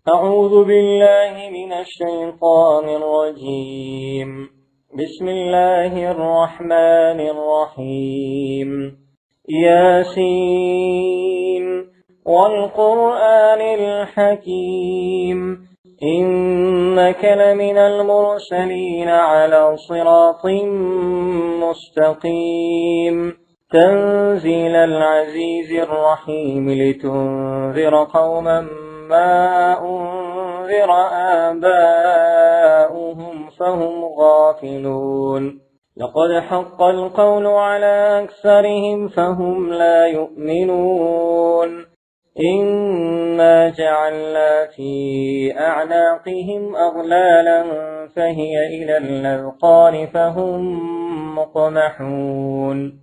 أعوذ بالله من الشيطان الرجيم. بسم الله الرحمن الرحيم. ياسين والقرآن الحكيم إنك لمن المرسلين على صراط مستقيم تنزيل العزيز الرحيم لتنذر قوما ما أنذر آباؤهم فهم غافلون لقد حق القول على أكثرهم فهم لا يؤمنون إنا جعلنا في أعناقهم أغلالا فهي إلى الأذقان فهم مقمحون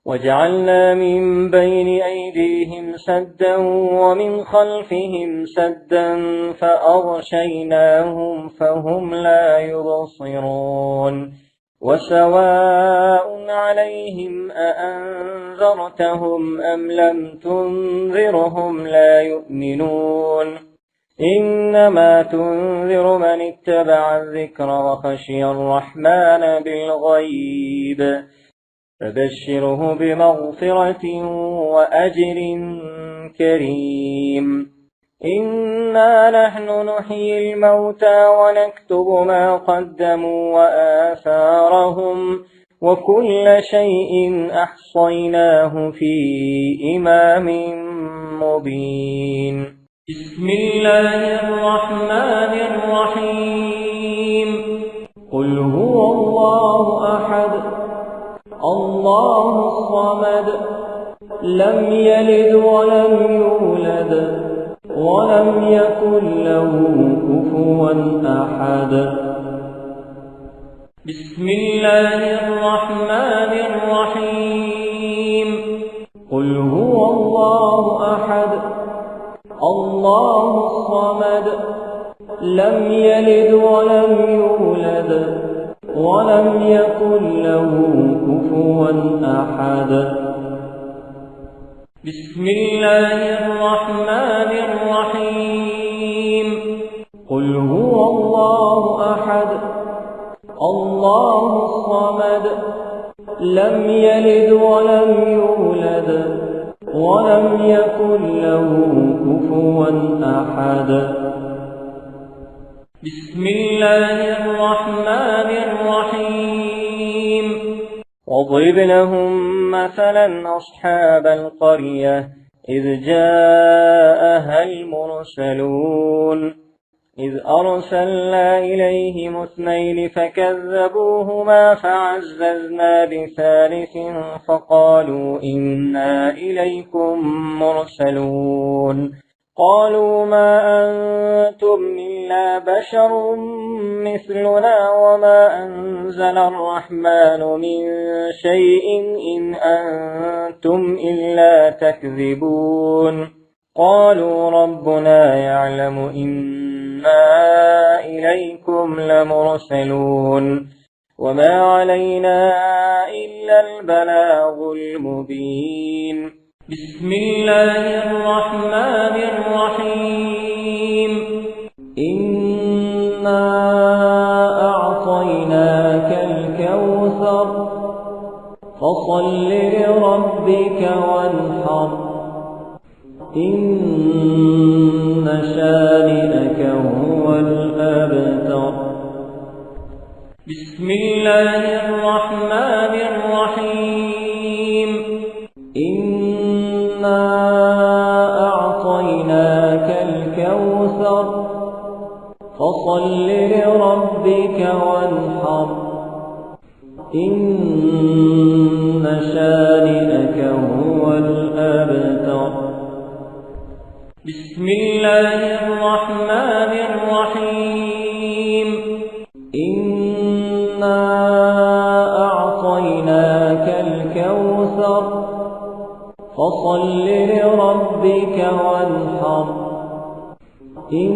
وجعلنا من بين أيديهم سدا ومن خلفهم سدا فأغشيناهم فهم لا يبصرون وسواء عليهم أأنذرتهم أم لم تنذرهم لا يؤمنون إنما تنذر من اتبع الذكر وخشي الرحمن بالغيب فبشره بمغفرة وأجر كريم إنا نحن نحيي الموتى ونكتب ما قدموا وآثارهم وكل شيء أحصيناه في إمام مبين. بسم الله الرحمن الرحيم. قل هو الله أحد الله الصمد لم يلد ولم يولد ولم يكن له كفوا أحد. بسم الله الرحمن الرحيم. قل هو الله أحد الله الصمد لم يلد ولم يولد ولم يكن له كفوا أحد. بسم الله الرحمن الرحيم. قل هو الله أحد الله الصمد لم يلد ولم يولد ولم يكن له كفوا أحد. بسم الله الرحمن الرحيم. واضرب لهم مثلا أصحاب القرية إذ جاءها المرسلون إذ أرسلنا إليهم اثنين فكذبوهما فعززنا بثالث فقالوا إنا إليكم مرسلون قالوا ما أنتم إلا بشر مثلنا وما أنزل الرحمن من شيء إن أنتم إلا تكذبون قالوا ربنا يعلم إنا إليكم لمرسلون وما علينا إلا البلاغ المبين. بسم الله الرحمن الرحيم. إنا أعطيناك الكوثر فصل لربك وانحر إن شانئك هو الأبتر. بسم الله الرحمن الرحيم. إنا أعطيناك الكوثر فصل لربك وانحر إن شانئك هو الأبتر. بسم الله الرحمن الرحيم. إنا أعطيناك الكوثر فصل لربك وانحر إن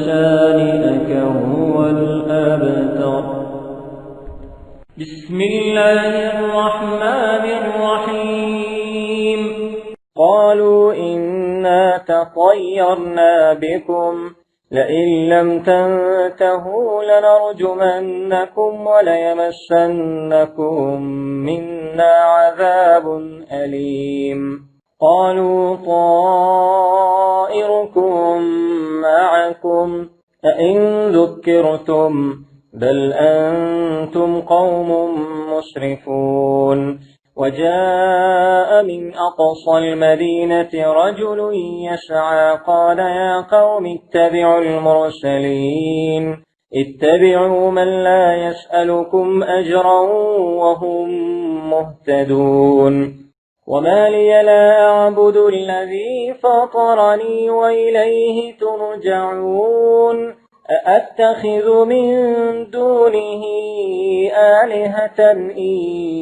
شانئك هو الأبتر. بسم الله الرحمن الرحيم. قالوا إن إنا تطيرنا بكم لئن لم تنتهوا لنرجمنكم وليمسنكم منا عذاب أليم قالوا طائركم معكم أئن ذكرتم بل أنتم قوم مسرفون وجاء من أقصى المدينة رجل يسعى قال يا قوم اتبعوا المرسلين اتبعوا من لا يسألكم أجرا وهم مهتدون وما لي لا أعبد الذي فطرني وإليه ترجعون أأتخذ من دونه آلهة إن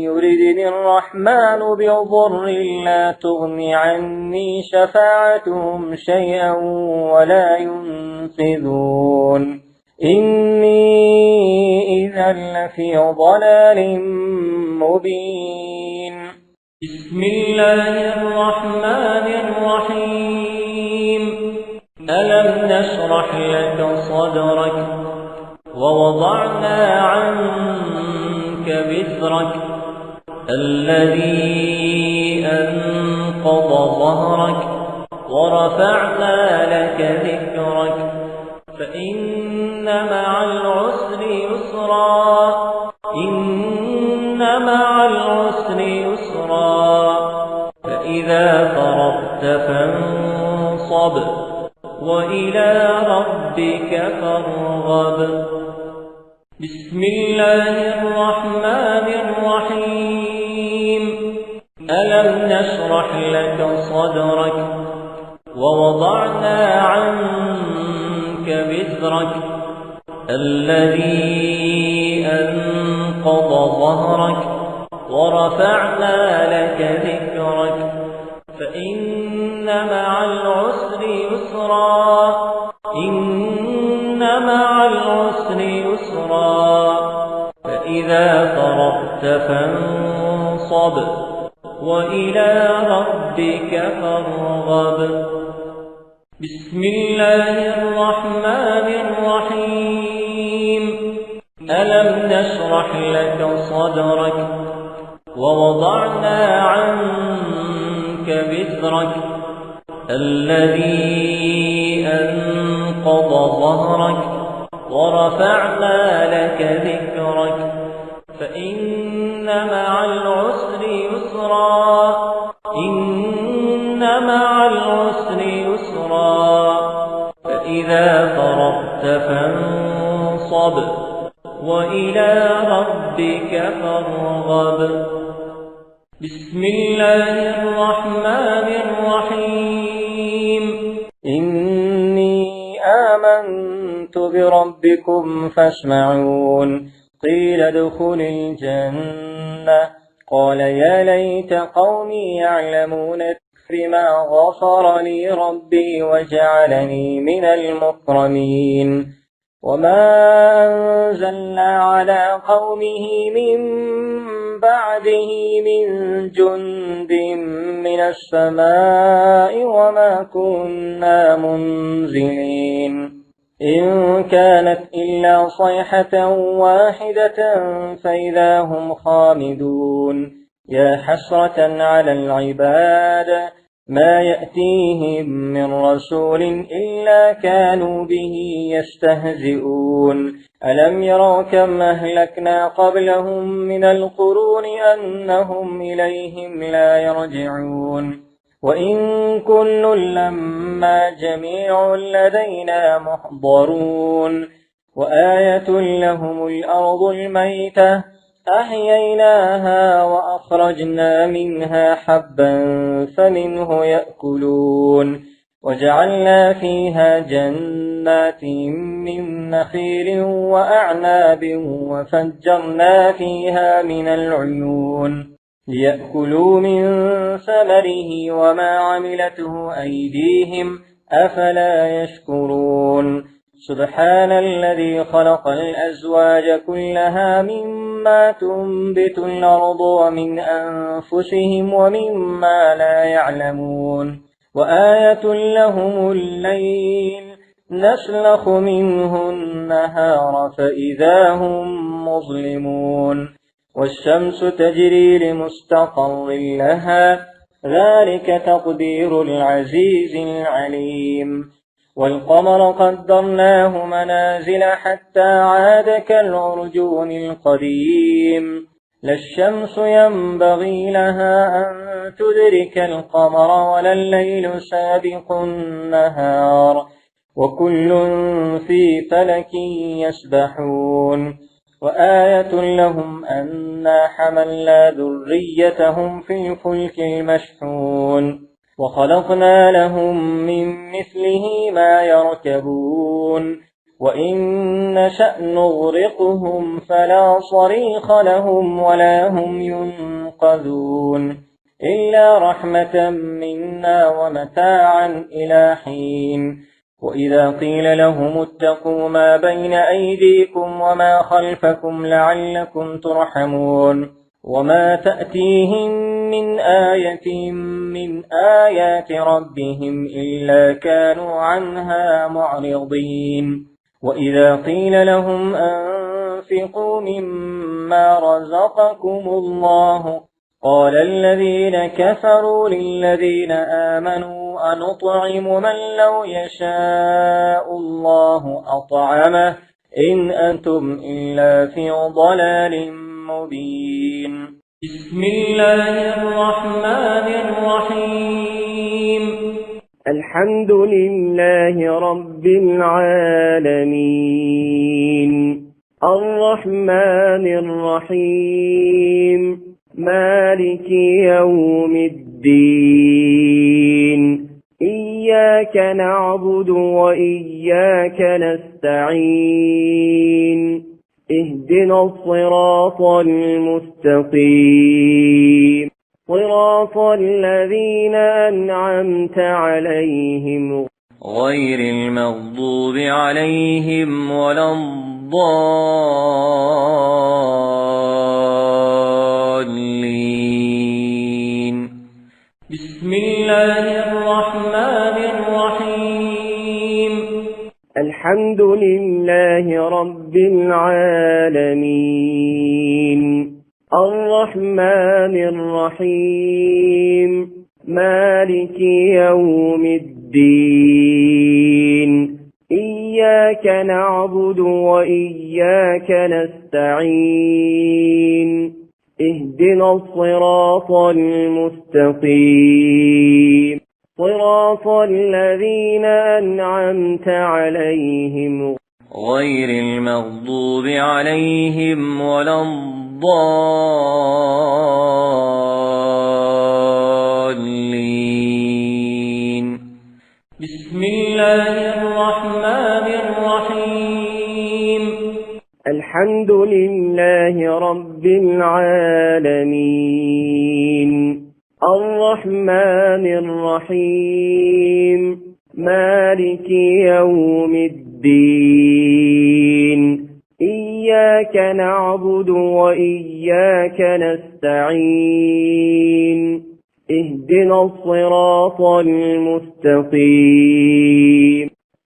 يردني الرحمن بضر لا تغن عني شفاعتهم شيئا ولا ينقذون إني إذا لفي ضلال مبين بسم الله الرحمن الرحيم ألم نشرح لك صدرك ووضعنا عنك وزرك الذي أنقض ظهرك ورفعنا لك ذكرك فإن مع العسر يسرا إن مع العسر يسرا فإذا فرغت فانصب وإلى ربك فارغب بسم الله الرحمن الرحيم ألم نشرح لك صدرك ووضعنا عنك وزرك الذي أنقض ظهرك ورفعنا لك ذكرك فإن مع العسر يسرا إن مع العسر يسرا فإذا فرغت فانصب وإلى ربك فارغب بسم الله الرحمن الرحيم ألم نشرح لك صدرك ووضعنا عنك وزرك الذي أنقض ظهرك ورفعنا لك ذكرك فإن مع العسر يسرا إن مع العسر يسرا فإذا فرغت فانصب وإلى ربك فارغب بسم الله الرحمن الرحيم إني آمنت بربكم فاسمعون قيل ادخل الجنة قال يا ليت قومي يعلمون بما غفر لي ربي وجعلني من المكرمين وما أنزلنا على قومه من بعده من جند من السماء وما كنا منزلين إن كانت إلا صيحة واحدة فإذا هم خامدون يا حسرة على العباد ما يأتيهم من رسول إلا كانوا به يستهزئون ألم يروا كم أهلكنا قبلهم من القرون أنهم إليهم لا يرجعون وإن كل لما جميع لدينا محضرون وآية لهم الأرض الميتة أحييناها وأخرجنا منها حبا فمنه يأكلون وجعلنا فيها جنات من نخيل وأعناب وفجرنا فيها من العيون ليأكلوا من ثمره وما عملته أيديهم أفلا يشكرون سبحان الذي خلق الأزواج كلها مما تنبت الأرض ومن أنفسهم ومما لا يعلمون وآية لهم الليل نسلخ منه النهار فإذا هم مظلمون والشمس تجري لمستقر لها ذلك تقدير العزيز العليم والقمر قدرناه منازل حتى عاد كالعرجون القديم لا الشمس ينبغي لها أن تدرك القمر ولا الليل سابق النهار وكل في فلك يسبحون وآية لهم أنا حملنا ذريتهم في الفلك المشحون وخلقنا لهم من مثله ما يركبون وإن نشأ نغرقهم فلا صريخ لهم ولا هم ينقذون إلا رحمة منا ومتاعا إلى حين وإذا قيل لهم اتقوا ما بين أيديكم وما خلفكم لعلكم ترحمون وما تأتيهم من آية من آيات ربهم إلا كانوا عنها معرضين وإذا قيل لهم أنفقوا مما رزقكم الله قال الذين كفروا للذين آمنوا أنطعم من لو يشاء الله أطعمه إن أنتم إلا في ضلال مبين بسم الله الرحمن الرحيم الحمد لله رب العالمين الرحمن الرحيم مالك يوم الدين إياك نعبد وإياك نستعين اهدنا الصراط المستقيم صراط الذين أنعمت عليهم غير المغضوب عليهم ولا الضالين بسم الله الرحمن الرحيم الحمد لله رب العالمين الرحمن الرحيم مالك يوم الدين إياك نعبد وإياك نستعين اهدنا الصراط المستقيم صراط الذين أنعمت عليهم غير المغضوب عليهم ولا الضالين بسم الله الرحمن الرحيم الحمد لله رب العالمين الرحمن الرحيم مالك يوم الدين إياك نعبد وإياك نستعين اهدنا الصراط المستقيم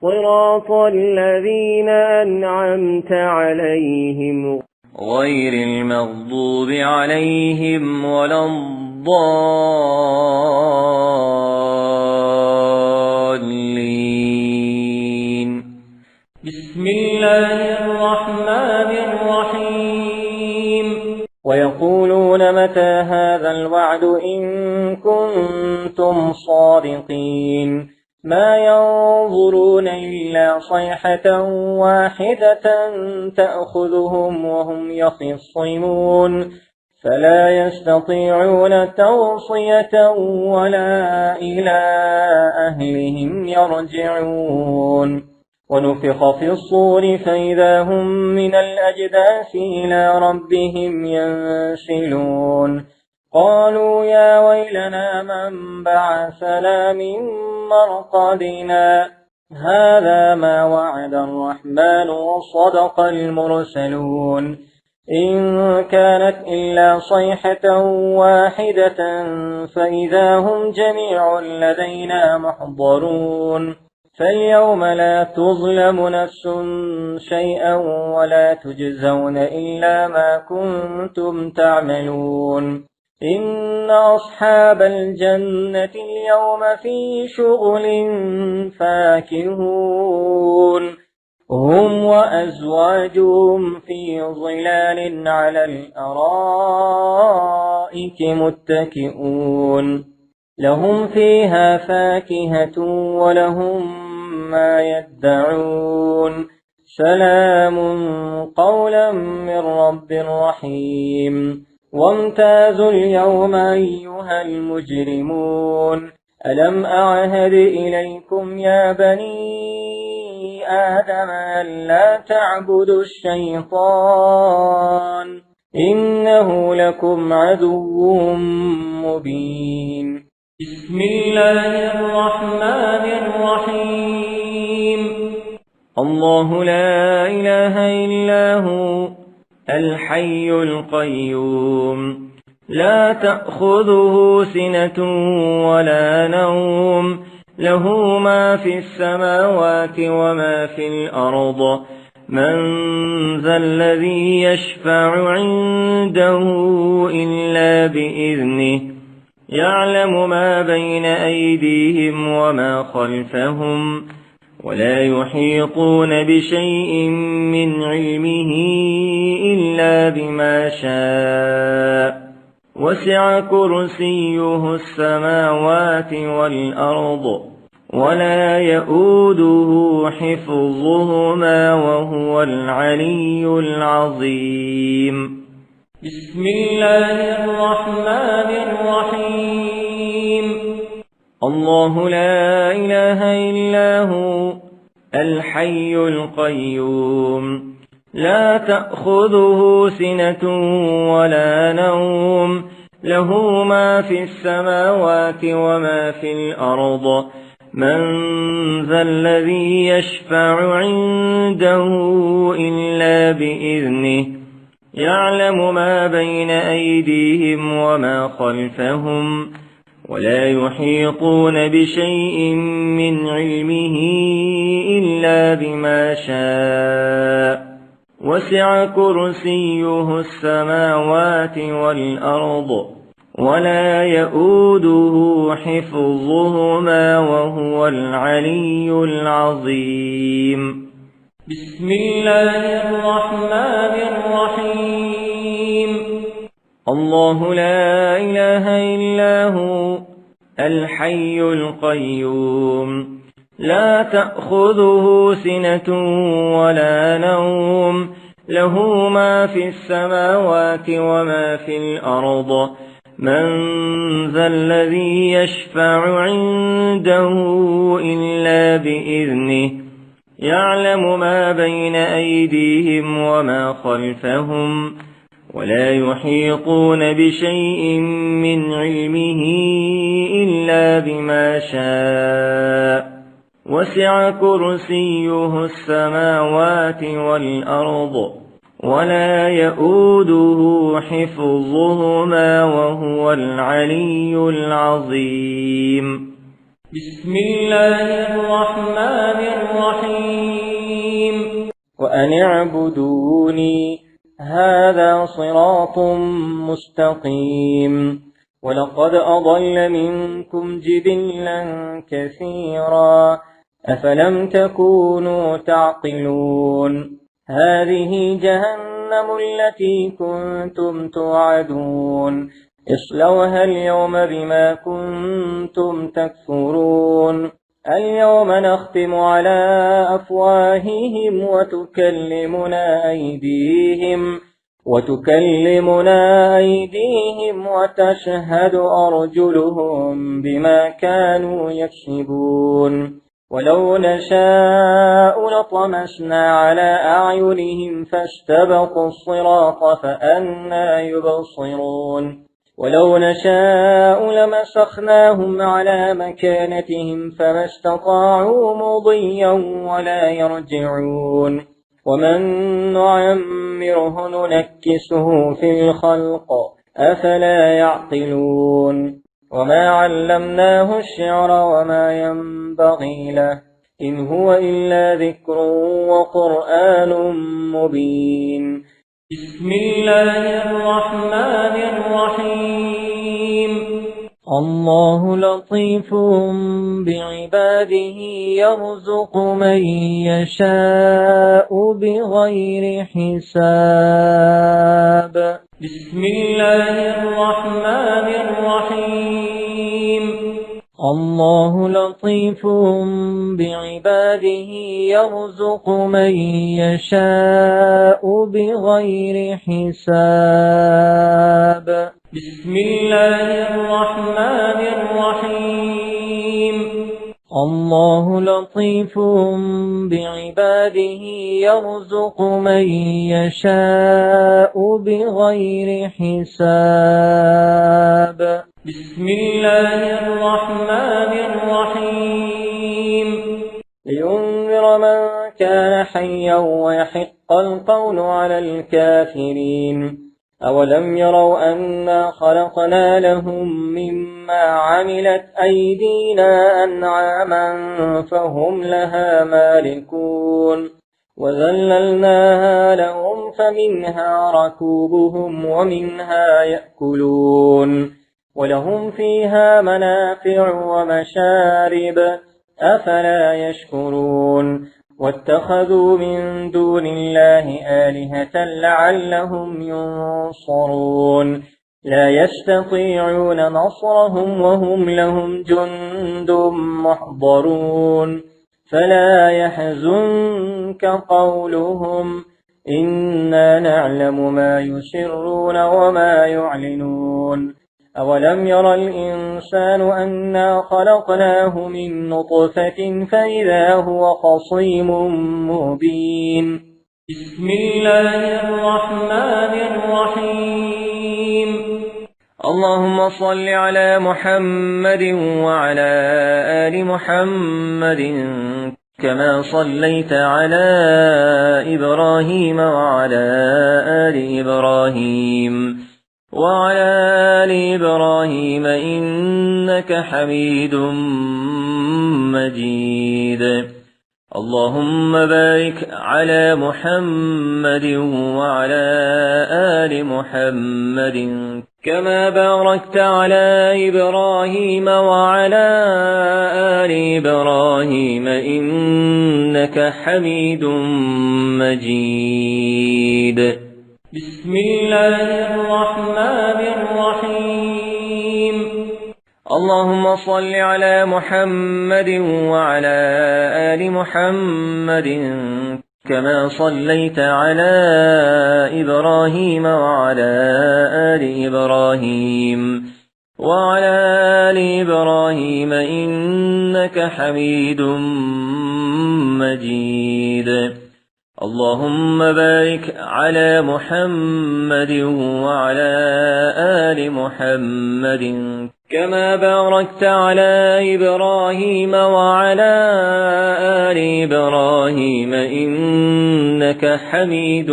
صراط الذين أنعمت عليهم غير المغضوب عليهم ولا الضالين بسم الله الرحمن الرحيم ويقولون متى هذا الوعد إن كنتم صادقين ما ينظرون إلا صيحة واحدة تأخذهم وهم يخصمون فلا يستطيعون توصية ولا إلى أهلهم يرجعون ونفخ في الصور فإذا هم من الأجداث إلى ربهم ينسلون قالوا يا ويلنا من بعثنا من مرقدنا هذا ما وعد الرحمن وصدق المرسلون إن كانت إلا صيحة واحدة فإذا هم جميع لدينا محضرون فاليوم لا تظلم نفس شيئا ولا تجزون إلا ما كنتم تعملون إن أصحاب الجنة اليوم في شغل فاكهون هم وأزواجهم في ظلال على الأرائك متكئون لهم فيها فاكهة ولهم ما يدعون سلام قولا من رب رحيم وامتازوا اليوم أيها المجرمون ألم أعهد إليكم يا بني آدم ألا تعبدوا الشيطان إنه لكم عدو مبين بسم الله الرحمن الرحيم الله لا إله إلا هو الحي القيوم لا تأخذه سنة ولا نوم له ما في السماوات وما في الأرض من ذا الذي يشفع عنده إلا بإذنه يعلم ما بين أيديهم وما خلفهم ولا يحيطون بشيء من علمه إلا بما شاء وسع كرسيه السماوات والأرض ولا يؤوده حفظهما وهو العلي العظيم بسم الله الرحمن الرحيم الله لا إله إلا هو الحي القيوم لا تأخذه سنة ولا نوم له ما في السماوات وما في الأرض من ذا الذي يشفع عنده إلا بإذنه يعلم ما بين أيديهم وما خلفهم ولا يحيطون بشيء من علمه إلا بما شاء وسع كرسيه السماوات والأرض ولا يؤوده حفظهما وهو العلي العظيم بسم الله الرحمن الرحيم الله لا إله إلا هو الحي القيوم لا تأخذه سنة ولا نوم له ما في السماوات وما في الأرض من ذا الذي يشفع عنده إلا بإذنه يعلم ما بين أيديهم وما خلفهم ولا يحيطون بشيء من علمه إلا بما شاء وسع كرسيه السماوات والأرض ولا يؤوده حفظهما وهو العلي العظيم بسم الله الرحمن الرحيم وأن اعبدوني هذا صراط مستقيم ولقد أضل منكم جبلا كثيرا أفلم تكونوا تعقلون هذه جهنم التي كنتم توعدون اصلوها اليوم بما كنتم تكفرون اليوم نختم على أفواههم وتكلمنا أيديهم وتشهد أرجلهم بما كانوا يكسبون ولو نشاء لطمسنا على أعينهم فاستبقوا الصراط فأنى يبصرون ولو نشاء لمسخناهم على مكانتهم فما استطاعوا مضيا ولا يرجعون ومن نعمره ننكسه في الخلق أفلا يعقلون وما علمناه الشعر وما ينبغي له إن هو إلا ذكر وقرآن مبين بسم الله الرحمن الرحيم الله لطيف بعباده يرزق من يشاء بغير حساب بسم الله الرحمن الرحيم الله لطيف بعباده يرزق من يشاء بغير حساب بسم الله الرحمن الرحيم الله لطيف بعباده يرزق من يشاء بغير حساب بسم الله الرحمن الرحيم لينذر من كان حيا ويحق القول على الكافرين أولم يروا أنا خلقنا لهم مما عملت أيدينا أنعاما فهم لها مالكون وذللناها لهم فمنها ركوبهم ومنها يأكلون ولهم فيها منافع ومشارب أفلا يشكرون واتخذوا من دون الله آلهة لعلهم ينصرون لا يستطيعون نصرهم وهم لهم جند محضرون فلا يحزنك قولهم إنا نعلم ما يسرون وما يعلنون أولم ير الإنسان أنا خلقناه من نطفة فإذا هو خصيم مبين بسم الله الرحمن الرحيم اللهم صل على محمد وعلى آل محمد كما صليت على إبراهيم وعلى آل إبراهيم وعلى آل إبراهيم إنك حميد مجيد اللهم بارك على محمد وعلى آل محمد كما باركت على إبراهيم وعلى آل إبراهيم إنك حميد مجيد بسم الله الرحمن الرحيم اللهم صل على محمد وعلى آل محمد كما صليت على إبراهيم وعلى آل إبراهيم وعلى آل إبراهيم إنك حميد مجيد اللهم بارك على محمد وعلى آل محمد كما باركت على إبراهيم وعلى آل إبراهيم إنك حميد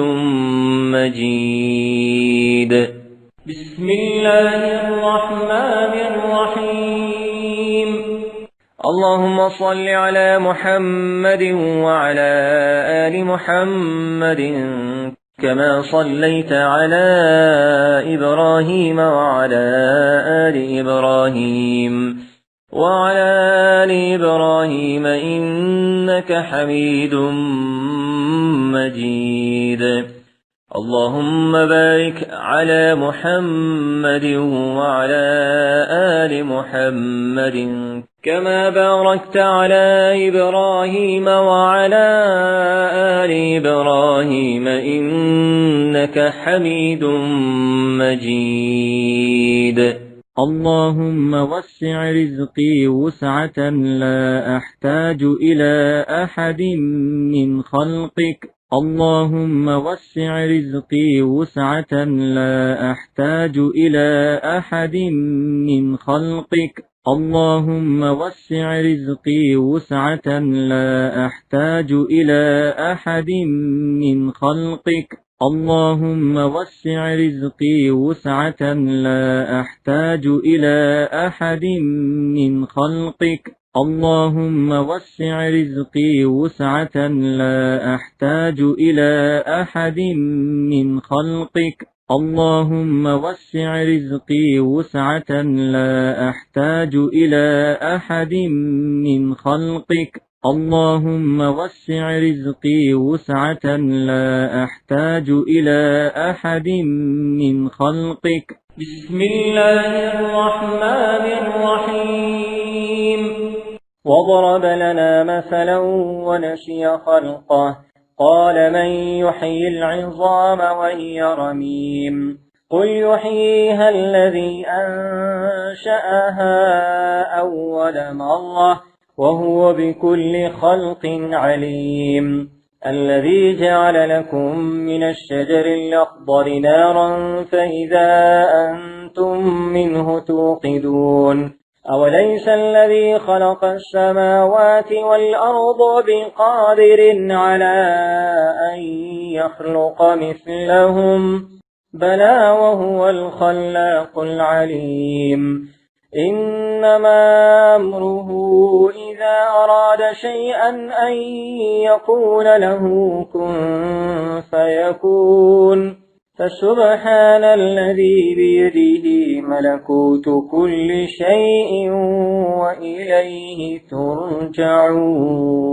مجيد بسم الله الرحمن الرحيم اللهم صل على محمد وعلى آل محمد كما صليت على إبراهيم وعلى آل إبراهيم وعلى آل إبراهيم إنك حميد مجيد اللهم بارك على محمد وعلى آل محمد كما باركت على إبراهيم وعلى آل إبراهيم إنك حميد مجيد اللهم وسع رزقي وسعة لا أحتاج إلى أحد من خلقك اللهم وسع رزقي وسعة لا أحتاج إلى أحد من خلقك اللهم وسع رزقي وسعة لا أحتاج إلى أحد من خلقك اللهم وسع رزقي وسعة لا أحتاج إلى أحد من خلقك اللهم وسع رزقي وسعة لا أحتاج إلى أحد من خلقك اللهم وسع رزقي وسعة لا أحتاج إلى أحد من خلقك اللهم وسع رزقي وسعة لا أحتاج إلى أحد من خلقك بسم الله الرحمن الرحيم وضرب لنا مثلا ونسي خلقه قال من يحيي العظام وهي رميم قل يحييها الذي أنشأها أول مرة وهو بكل خلق عليم الذي جعل لكم من الشجر الأخضر نارا فإذا أنتم منه توقدون أوليس الذي خلق السماوات والأرض بقادر على أن يخلق مثلهم بلى وهو الخلاق العليم إنما أمره إذا أراد شيئا أن يقول له كن فيكون فسبحان الذي بيده ملكوت كل شيء وإليه ترجعون